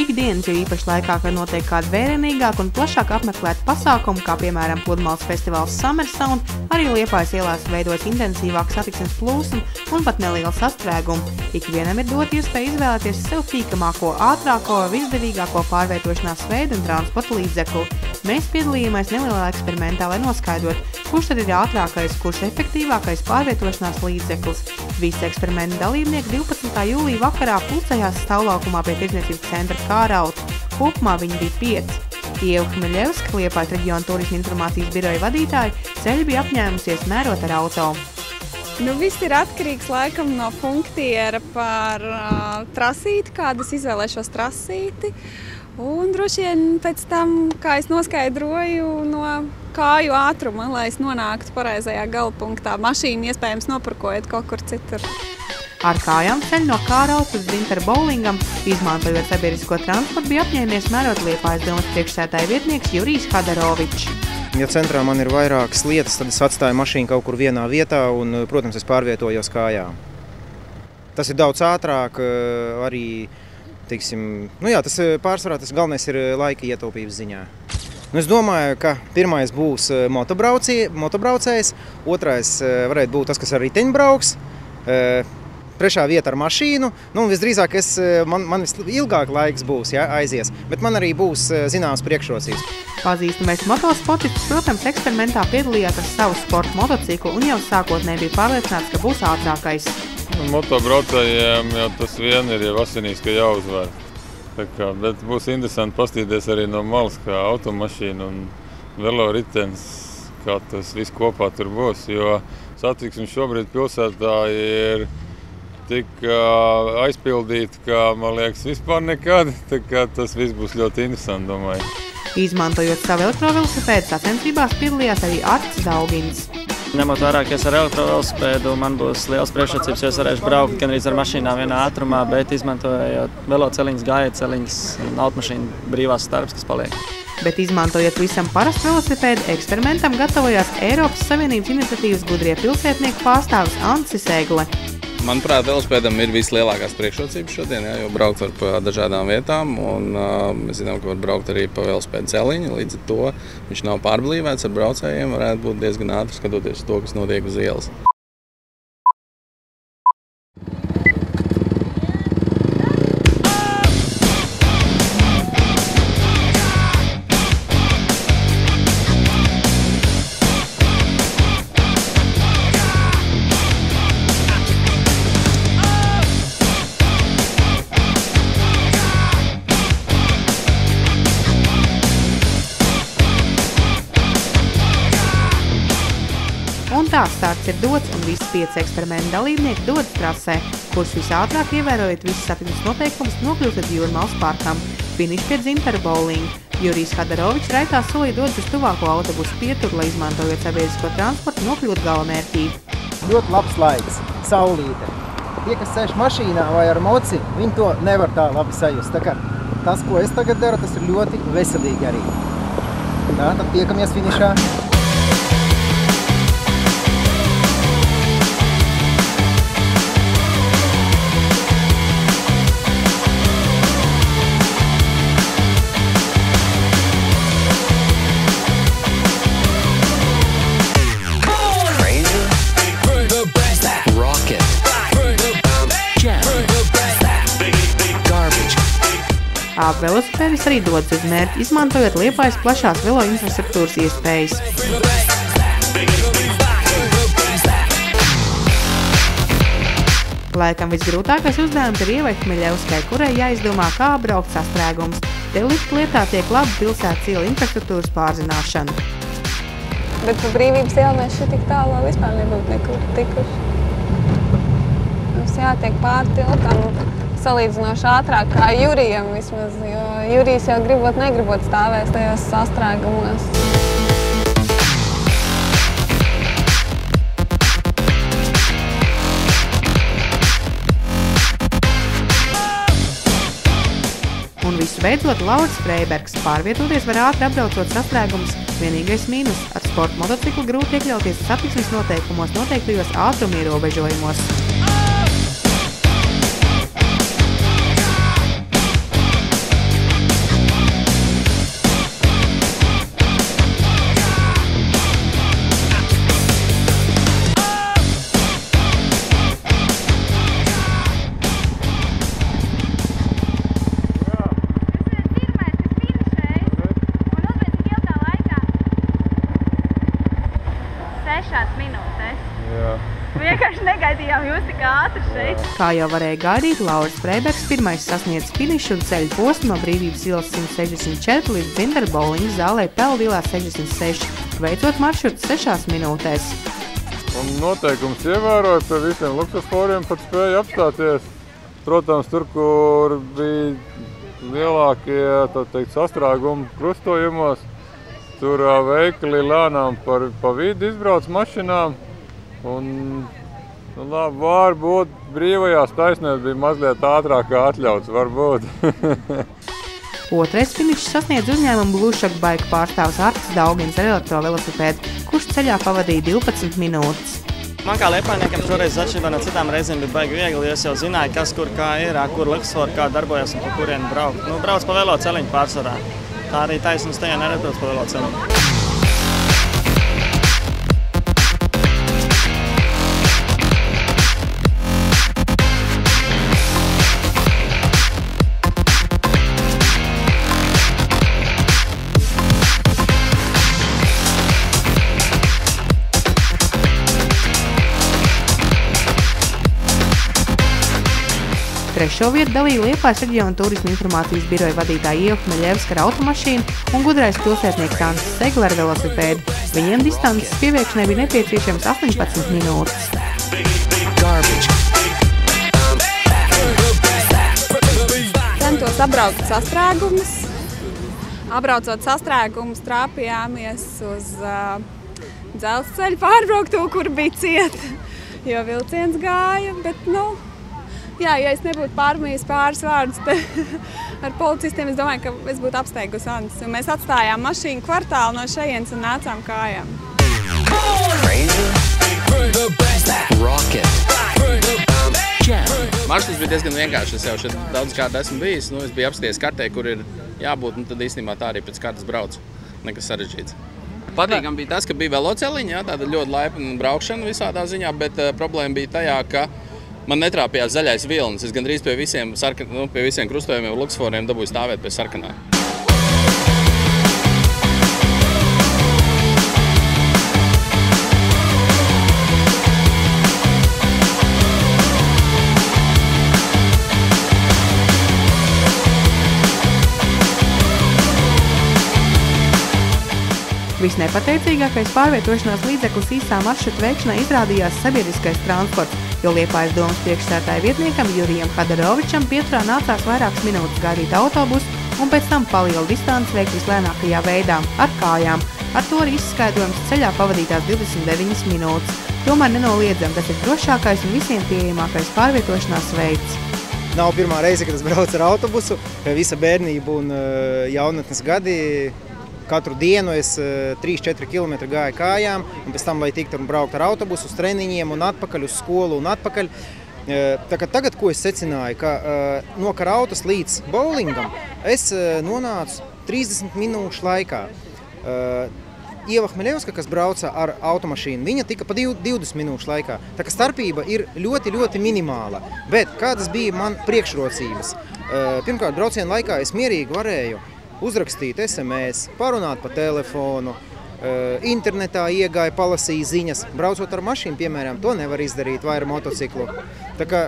ikdienas, jo īpaši laikā, kad notiek kāda vērienīgāka un plašāk apmeklēta pasākuma, kā piemēram Pludmales festivāls Summer Sound, arī Liepājas ielās veidojas intensīvāka satiksmes plūsma un pat neliela sastrēguma. Ikvienam ir dot iespēju izvēlēties sev tīkamāko, ātrāko, visizdevīgāko pārvietošanās veidu un transporta līdzekli. Mēs piedalījāmies nelielā eksperimentā, lai noskaidrotu, kurš tad ir ātrākais, kurš efektīvākais pārvietošanās līdzeklis. Visi eksperimenta dalībnieki 12. jūlija vakarā pulcējās stāvlaukumā pie tirdzniecības centra Kārauta. Kopumā viņi bija 5. Ieva Hmeļevska, Liepājas reģiona turisma informācijas biroja vadītāja, ceļu bija apņēmusies mērot ar auto. Viss ir atkarīgs laikam no funktiera par trasīti, kādas izvēlēšos trasīti. Un droši vien pēc tam, kā es noskaidroju no kāju ātruma, lai es nonāktu pareizajā galapunktā, mašīnu iespējams nopurkojot kaut kur citur. Ar kājām ceļu no Kārauta uz Zinteru Bowlingam, izmantojot sabiedrisko transportu, bija apņēmies mērot Liepājas domas priekšsēdētāja vietnieks Jurijs Hadarovičs. Ja centrā man ir vairākas lietas, tad es atstāju mašīnu kaut kur vienā vietā un, protams, es pārvietojos kājām. Tas ir daudz ātrāk, arī, teiksim, tas pārsvarā tas galvenais ir laika ietaupības ziņā. Es domāju, ka pirmais būs motobraucējs, otrais varētu būt tas, kas ar riteņu brauks, trešā vieta ar mašīnu, un visdrīzāk man ilgāk laiks būs, aizies, bet man arī būs zināmas priekšrocības. Pazīstamais motosportists, protams, eksperimentā piedalījās ar savu sporta motociklu un jau sākotnēji bija pārliecināts, ka būs ātrākais. Motobraucējiem jau tas vien ir jau asinīs, ka jāuzvar. Bet būs interesanti pastīties arī no malas, kā automašīna un veloritenis, kā tas viss kopā tur būs, jo satiksme šobrīd pilsētā ir tik aizpildīta, ka, man liekas, vispār nekad, tā kā tas viss būs ļoti interesanti, domāju. Izmantojot savu elektrovelosipēdu, sacensībās piedalījās arī Arts Daugins. Ņemot vērā, ka es ar elektrovelosipēdu, man būs liels priekšrocības, jo es varēšu braukt gan arī ar mašīnām vienā ātrumā, bet izmantojot veloceliņas, gājēceliņas un automašīnu brīvās starps, kas paliek. Bet izmantojot visam parastu velosipēdu, eksperimentam gatavojās Eiropas Savienības iniciatīvas gudrie pilsētnieku pārstāvis Ancis Egle. Manuprāt, velosipēdam ir vislielākās priekšrocības šodien, jo braukt var pa dažādām vietām, un mēs zinām, ka var braukt arī pa velosipēdu celiņu, līdz ar to viņš nav pārblīvēts ar braucējiem, varētu būt diezgan ātri skatoties uz to, kas notiek uz ielas. Un tā starts ir dots, un visi 5 eksperimentu dalībnieki dodas trasē, kurš visātrāk ievērojot visas satiksmes noteikumus nokļūst līdz Jūrmales parkam, finišs pie Zinteru Bowling. Jurijs Hadarovičs raitā solī dodas uz tuvāko autobusu pieturu, lai izmantojot sabiedrisko transportu nokļūtu galamērķī. Ļoti labs laiks, saulīte. Tie, kas sēž mašīnā vai ar moci, viņi to nevar tā labi sajust. Tā kā tas, ko es tagad daru, tas ir ļoti veselīgi arī. Tā, tad tiekamies finišā. Velosipēdis arī dodas uz mērķi, izmantojot Liepājas plašās velo infrastruktūras iespējas. Laikam visgrūtākais uzdevums ir Ievai Hmeļevskai, kurai jāizdomā, kā apbraukt sastrēgumus. Te lietā tiek laba pilsētas ielu infrastruktūras pārzināšana. Bet pa Brīvības ielu mēs šeit tik tālu vispār nebūtu nekur tikuši. Mums jātiek pāri tiltam salīdzinoši ātrāk kā Jurijam vismaz, jo Jurijs jau negribot stāvēs tajos sastrēgumos. Un visbeidzot Lauris Freibergs. Pārvietoties var ātri apbraucot sastrēgumus. Vienīgais mīnus - ar sporta motociklu grūti iekļauties satiksmes noteikumos noteiktajos ātruma ierobežojumos. 6 minūtēs. Jā. Vienkārši negaidījām jūs tik ātri šeit. Kā jau varēja gaidīt, Lauris Freibergs pirmais sasniedz finišu un ceļu posmu no Brīvības ielas 164 līdz Dzintara bowlinga zālē Peldielā 66, veicot maršrutu 6 minūtēs. Un noteikums ievēroja, pie visiem luksusforiem pat spēja apstāties. Protams, tur, kur bija lielākie, tā teikt, sastrēgumi krustojumos, tur veikali lēnām pa vidu izbrauc mašinām. Un, labi, varbūt brīvajās taisnēs bija mazliet ātrāk kā atļauts, varbūt. Otrais finišs sasniedz uzņēmumu Bluešak Bike pārstāvs Artis Daugens ar elektrovelosipēdu, kurš ceļā pavadīja 12 minūtes. Man kā liepājniekam šoreiz atšķirībā no citām reizēm bija baigi viegli, jo es jau zināju, kas kur kā ir, kur luksusfori kā darbojas un pa kurieni braukt. Brauc pa veloceliņu pārsvarā. Tā arī taisnības tajā nerebrauc pa veloceliņu. Trešo vietu dalīja Liepājas reģiona turisma informācijas biroja vadītāja Ieva Hmeļevska ar automašīnu un gudrais pilsētnieks Antis Segla ar velosipēdu. Viņiem distances pieviekšanai bija nepieciešams 18 minūtes. Centos apbraukt sastrēgumus. Apbraucot sastrēgumus, trāpījāmies uz dzelzceļa pārbrauktu, kur bija cieta, jo vilciens gāja, bet, jā, ja es nebūtu pārmījis pāris vārdus ar policistiem, es domāju, ka es būtu apsteigusi Antis. Un mēs atstājām mašīnu kvartālu no šejienes un nācām kājām. Maršruts bija diezgan vienkārši. Es jau šeit daudz kārt esmu bijis. Es biju apskaties kartē, kur ir jābūt, tad īstenībā tā arī pēc kartas braucu. Nekas sarežģīts. Patīkam bija tas, ka bija veloceliņi, tāda ļoti laipna braukšana visādā ziņā, bet problēma bija tajā, ka man netrāpījās zaļais vilnis. Es gandrīz pie visiem krustojumiem luksusforiem dabūju stāvēt pie sarkanā. Visnepateicīgākais pārvietošanās līdzeklis īsā maršruta veikšanai izrādījās sabiedriskais transports, jo Liepājas domas priekšsēdētāja vietniekam Jurijam Hadarovičam pieturā nācās vairākas minūtes gaidīt autobusu un pēc tam palielu distanci veikt vislēnākajā veidā – ar kājām. Ar to arī izskaidrojums ceļā pavadītās 29 minūtes. Tomēr nenoliedzam, tas ir drošākais un visiem pieejamākais pārvietošanās veids. Nav pirmā reize, kad es braucu ar autobusu. Visa bērnība un jaunatnes gadi. Katru dienu es 3-4 km gāju kājām, un pēc tam, lai tiktu braukt ar autobusu uz treniņiem un atpakaļ uz skolu un atpakaļ. Tagad, ko es secināju, ka no Karautas līdz bowlingam es nonācu 30 minūšu laikā. Ieva Hmeļevska, kas brauca ar automašīnu, viņa tika pa 20 minūšu laikā. Tā kā starpība ir ļoti, ļoti minimāla. Bet kādas bija man priekšrocības? Pirmkārt, brauciena laikā es mierīgi varēju uzrakstīt SMS, parunāt pa telefonu, internetā iegāja, palasīja ziņas. Braucot ar mašīnu, piemēram, to nevar izdarīt vai ar motociklu. Tā kā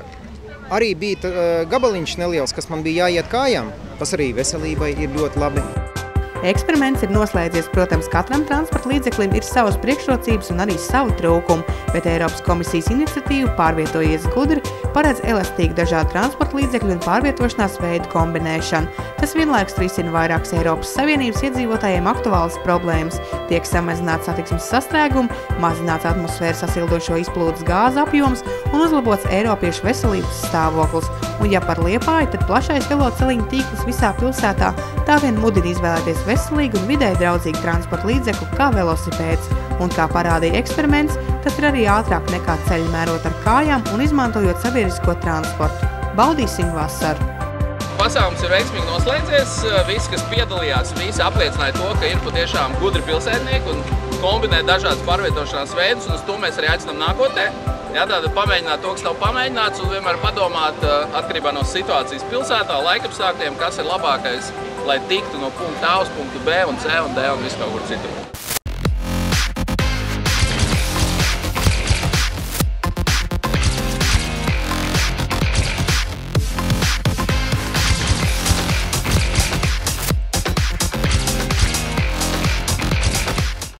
arī bija gabaliņš neliels, kas man bija jāiet kājām. Tas arī veselībai ir ļoti labi. Eksperiments ir noslēdzies, protams, katram transporta līdzeklim ir savas priekšrocības un arī savu trūkumu, bet Eiropas komisijas iniciatīva Pārvietojies gudri paredz elastīgi dažādu transporta līdzekļu un pārvietošanās veidu kombinēšanu. Tas vienlaikus risina vairākas Eiropas Savienības iedzīvotājiem aktuālas problēmas. Tiek samazināts satiksmes sastrēgumi, mazināts atmosfēras sasildošo izplūdes gāzu apjoms un uzlabots Eiropiešu veselības stāvoklis. Un ja par Liepāju, tad plašais veloceliņu tīkls visā pilsētā tā vien mudina izvēlēties veselīgu un vidēji draudzīgu transporta līdzekli kā velosipēds. Un kā parādīja eksperiments, tas ir arī ātrāk nekā ceļu mērot ar kājām un izmantojot sabiedrisko transportu. Baudīsim vasaru! Pasākums ir veiksmīgi noslēdzies. Visi, kas piedalījās, visi apliecināja to, ka ir patiešām gudri pilsētnieki un kombinē dažādas pārvietošanās veidus, un uz to mēs arī aicinām nākotnē. Tātad pamēģināt to, kas nav pamēģināts, un vienmēr padomāt atkarībā no situācijas pilsētā, laikapstākļiem, kas ir labākais, lai tiktu no punkta A uz punktu B un C un D un visu kaut kur citur.